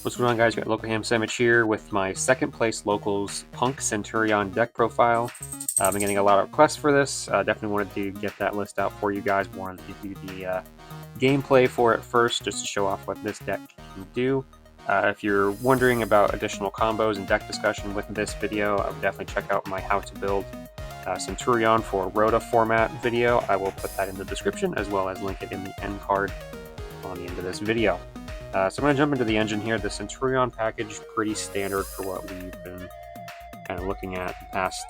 What's going on, guys? You got Local Ham Sandwich here with my second place locals P.U.N.K Centur-Ion deck profile. I've been getting a lot of requests for this. Definitely wanted to get that list out for you guys. Wanted to give you the gameplay for it first, just to show off what this deck can do. If you're wondering about additional combos and deck discussion with this video, I would definitely check out my how to build Centur-Ion for ROTA format video. I will put that in the description as well as link it in the end card on the end of this video. So I'm going to jump into the engine here. The Centur-Ion package, pretty standard for what we've been kind of looking at the past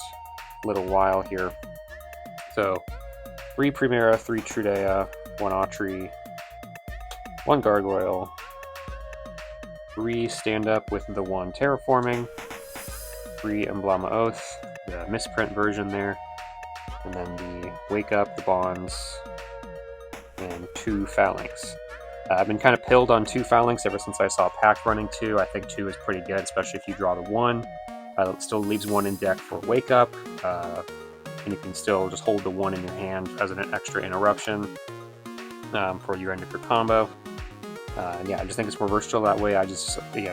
little while here. So 3 Primera, 3 Trudea, 1 Autry, 1 Gargoyle, 3 stand-up with the 1 Terraforming, 3 Emblema Oath, the misprint version there, and then the Wake Up, the Bonds, and 2 Phalanx. I've been kind of pilled on 2 Phalanx ever since I saw Pack running 2. I think 2 is pretty good, especially if you draw the 1. It still leaves 1 in deck for Wake Up, and you can still just hold the 1 in your hand as an extra interruption for your end of your combo. Yeah, I just think it's more versatile that way. I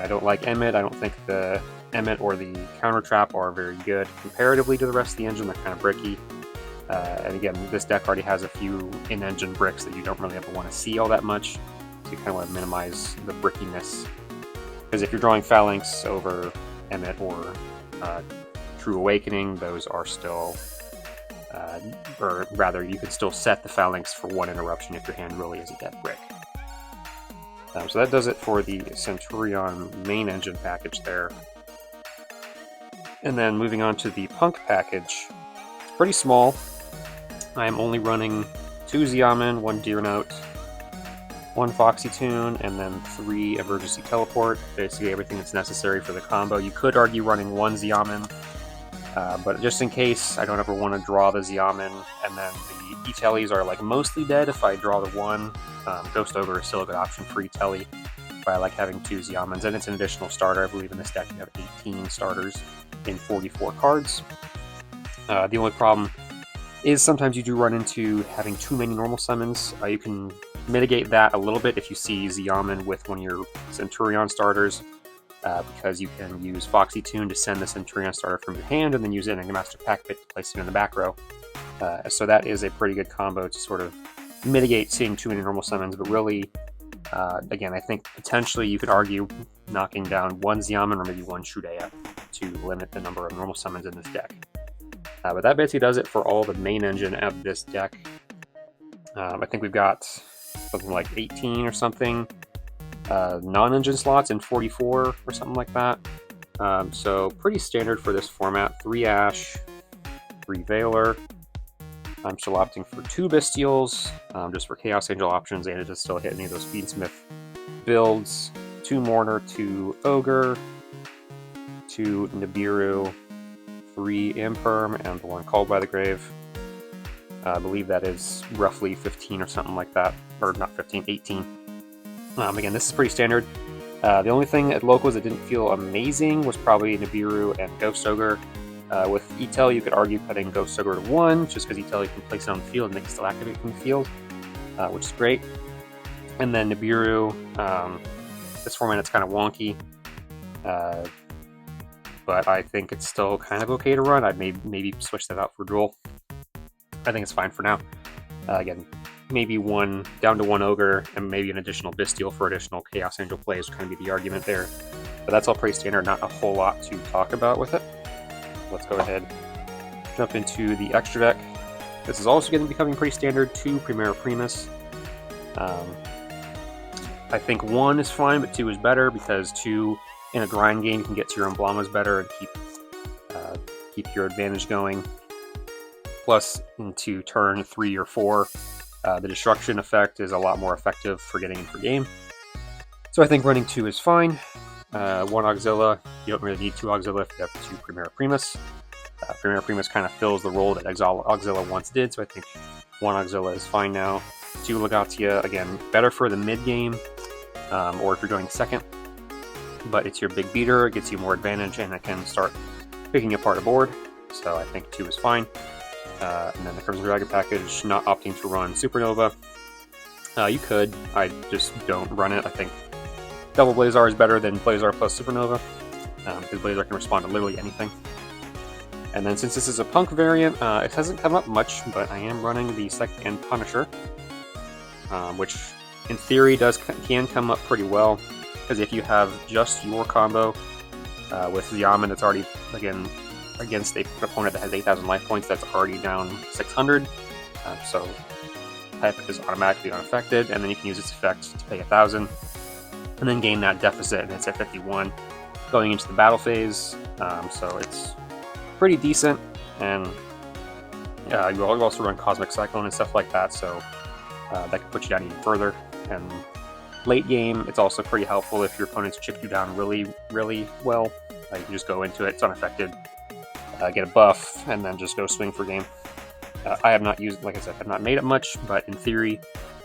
don't like Emmet. I don't think the Emmet or the Counter Trap are very good comparatively to the rest of the engine. They're kind of bricky. And again, this deck already has a few in-engine bricks that you don't really ever want to see all that much. So you kind of want to minimize the brickiness. Because if you're drawing Phalanx over Emmet or True Awakening, those are still, or rather, you can still set the Phalanx for 1 interruption if your hand really is a dead brick. So that does it for the Centur-Ion main engine package there. And then moving on to the P.U.N.K package, it's pretty small. I am only running 2 Xiamen, 1 Deer Note, 1 Foxy Tune, and then 3 Emergency Teleport. Basically everything that's necessary for the combo. You could argue running 1 Xiamen, but just in case I don't ever want to draw the Xiamen, and then the E-Tellies are like mostly dead if I draw the 1. Ghost Ogre is still a good option for E-Telly, but I like having 2 Xiamens, and it's an additional starter. I believe in this deck you have 18 starters in 44 cards. The only problem is sometimes you do run into having too many normal summons. You can mitigate that a little bit if you see Xiamen with one of your Centur-Ion starters, because you can use Foxy Tune to send the Centur-Ion starter from your hand and then use it in a Master Pack Pit to place it in the back row. So that is a pretty good combo to sort of mitigate seeing too many normal summons, but really, again, I think potentially you could argue knocking down 1 Xiamen or maybe 1 Trudea to limit the number of normal summons in this deck. But that basically does it for all the main engine of this deck. I think we've got something like 18 or something non-engine slots in 44 or something like that. So pretty standard for this format. 3 Ash, 3 Veiler. I'm still opting for 2 Bestials, just for Chaos Angel options, and it just still hit any of those Feedsmith builds. 2 Mourner, 2 Ogre, 2 Nibiru, 3 Imperm, and the 1 Called by the Grave. I believe that is roughly 15 or something like that, or not 15, 18. Again, this is pretty standard. The only thing at locals that didn't feel amazing was probably Nibiru and Ghost Ogre. With E-Tel, you could argue putting Ghost Ogre to 1, just because E-Tel you can place it on the field and they can still activate from the field, which is great. And then Nibiru, this format it's kind of wonky, but I think it's still kind of okay to run. I'd maybe switch that out for Drool. I think it's fine for now. Again, maybe down to 1 Ogre and maybe an additional Bestial for additional Chaos Angel plays would kind of be the argument there. But that's all pretty standard, not a whole lot to talk about with it. Let's go ahead, jump into the extra deck. This is also becoming pretty standard. 2 Primera Primus. I think 1 is fine, but 2 is better because 2 in a grind game can get to your Emblemas better and keep your advantage going. Plus, into turn 3 or 4, the destruction effect is a lot more effective for getting in for game. So I think running 2 is fine. 1 Auxilla, you don't really need 2 Auxilla if you have 2 Primera Primus. Primera Primus kind of fills the role that Auxilla once did, so I think 1 Auxilla is fine now. 2 Legatia, again, better for the mid-game, or if you're going second, but it's your big beater, it gets you more advantage, and it can start picking apart a board, so I think 2 is fine. And then the Crimson Dragon package, not opting to run Supernova. You could, I just don't run it. I think Double Blazar is better than Blazar plus Supernova, because Blazar can respond to literally anything. And then since this is a Punk variant, it hasn't come up much, but I am running the second Punisher, which in theory can come up pretty well, because if you have just your combo with Yaman that's already, again, against an opponent that has 8,000 life points, that's already down 600, so type is automatically unaffected, and then you can use its effect to pay 1,000, and then gain that deficit, and it's at 51 going into the battle phase, so it's pretty decent, and you also run Cosmic Cyclone and stuff like that, so that can put you down even further. And late game, it's also pretty helpful if your opponents chip you down really, really well. You can just go into it, it's unaffected, get a buff, and then just go swing for game. I have not used, like I said, I've not made it much, but in theory,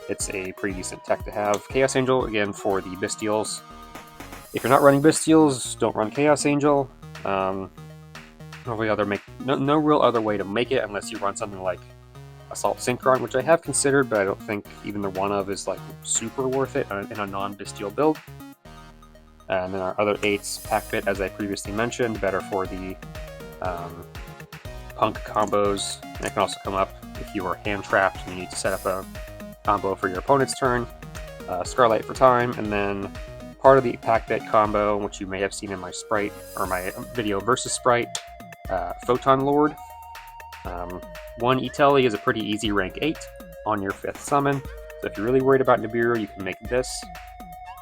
it's a pretty decent tech to have. Chaos Angel, again, for the Bystials. If you're not running Bystials, don't run Chaos Angel. No real other way to make it unless you run something like Assault Synchron, which I have considered, but I don't think either one of is like super worth it in a non-Bystial build. And then our other 8s, Pack-Bit, as I previously mentioned, better for the Punk combos. And it can also come up if you are hand-trapped and you need to set up a combo for your opponent's turn. Scarlight for time, and then part of the Pack-Bit combo, which you may have seen in my Sprite, or my video versus Sprite, Photon Lord. 1 E-Telly is a pretty easy rank 8 on your 5th summon, so if you're really worried about Nibiru, you can make this,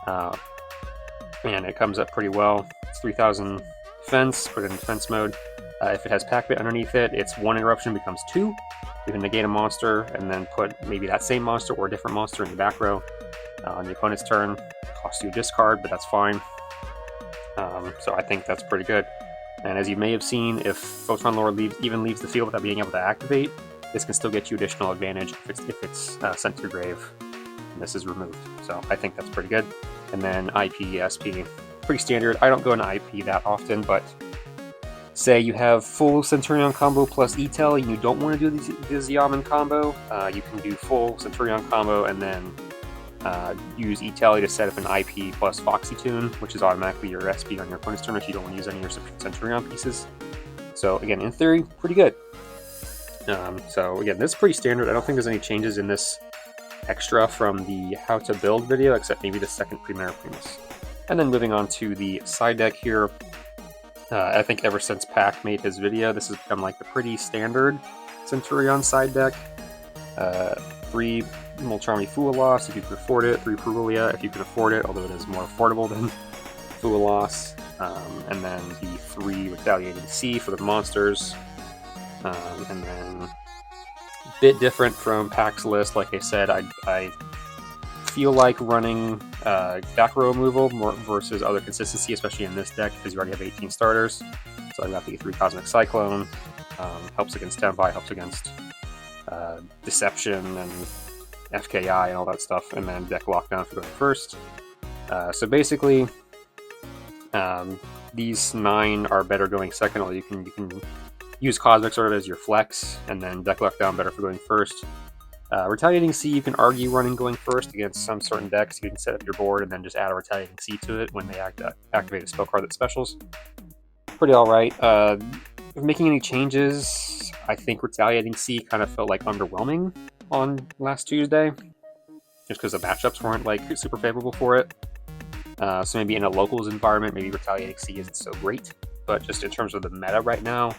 and it comes up pretty well. It's 3,000 defense, put it in defense mode. If it has Pack-Bit underneath it, it's 1 interruption becomes 2. You can negate a monster, and then put maybe that same monster or a different monster in the back row on the opponent's turn. Costs you a discard, but that's fine. So I think that's pretty good. And as you may have seen, if Photon Lord even leaves the field without being able to activate, this can still get you additional advantage if it's sent to your grave and this is removed. So I think that's pretty good. And then IP, SP, pretty standard. I don't go into IP that often, but say you have full Centur-Ion combo plus E-Tel and you don't want to do the Yaman combo, you can do full Centur-Ion combo and then use E-Telly to set up an IP plus Foxy Tune, which is automatically your SP on your opponent's turn if you don't want to use any of your Centur-Ion pieces. So again, in theory, pretty good. So again, this is pretty standard. I don't think there's any changes in this extra from the how to build video, except maybe the second Primera Primus. And then moving on to the side deck here. I think ever since Pack made his video, this has become like the pretty standard Centur-Ion side deck. 3 Mulcharmy Fualos if you can afford it, 3 Perulia if you can afford it, although it is more affordable than Fualos, and then the 3 Retaliating Sea for the monsters, and then a bit different from Pack's list. Like I said, I feel like running back row removal more versus other consistency, especially in this deck because you already have 18 starters. So I got the 3 Cosmic Cyclone, helps against Tempai, helps against Deception and FKI and all that stuff, and then deck lockdown for going first. So basically, these 9 are better going second, although you can use Cosmic sort of as your flex, and then deck lockdown better for going first. Retaliating Sea you can argue running going first against some certain decks. You can set up your board and then just add a Retaliating Sea to it when they activate a spell card that specials. Pretty alright. Making any changes, I think Retaliating Sea kind of felt like underwhelming on last Tuesday, just because the matchups weren't like super favorable for it. So maybe in a locals environment, maybe Retaliating Sea isn't so great, but just in terms of the meta right now,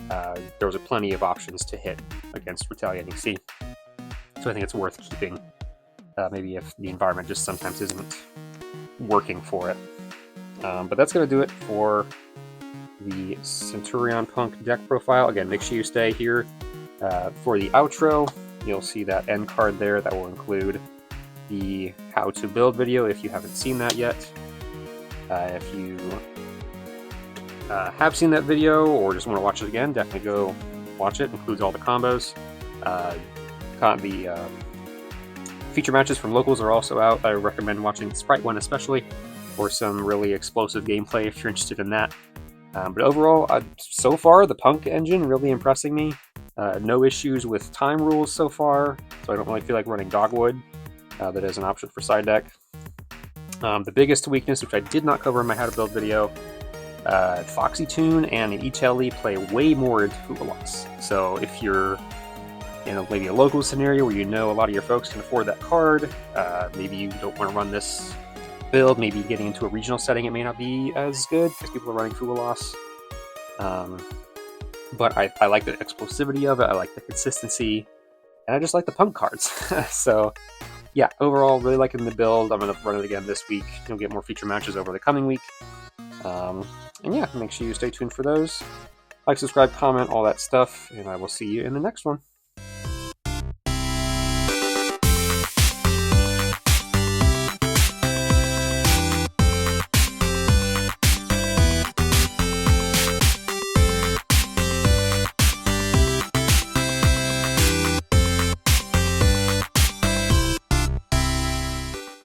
there was plenty of options to hit against Retaliating Sea. So I think it's worth keeping, maybe if the environment just sometimes isn't working for it. But that's going to do it for the Centur-Ion Punk deck profile. Again, make sure you stay here for the outro. You'll see that end card there that will include the how to build video if you haven't seen that yet. If you have seen that video or just want to watch it again, definitely go watch it. It includes all the combos. The feature matches from locals are also out. I recommend watching the Sprite one especially for some really explosive gameplay if you're interested in that. But overall, so far, the Punk engine really impressing me. No issues with time rules so far, so I don't really feel like running Dogwood. That is an option for side deck. The biggest weakness, which I did not cover in my how to build video, Foxy Tune and HLE play way more into fuel loss. So if you're in maybe a local scenario where you know a lot of your folks can afford that card, maybe you don't want to run this build, maybe getting into a regional setting it may not be as good because people are running fuel loss. But I like the explosivity of it, I like the consistency, and I just like the punk cards. So yeah, overall, really liking the build. I'm going to run it again this week. You'll get more feature matches over the coming week. And yeah, make sure you stay tuned for those. Like, subscribe, comment, all that stuff, and I will see you in the next one.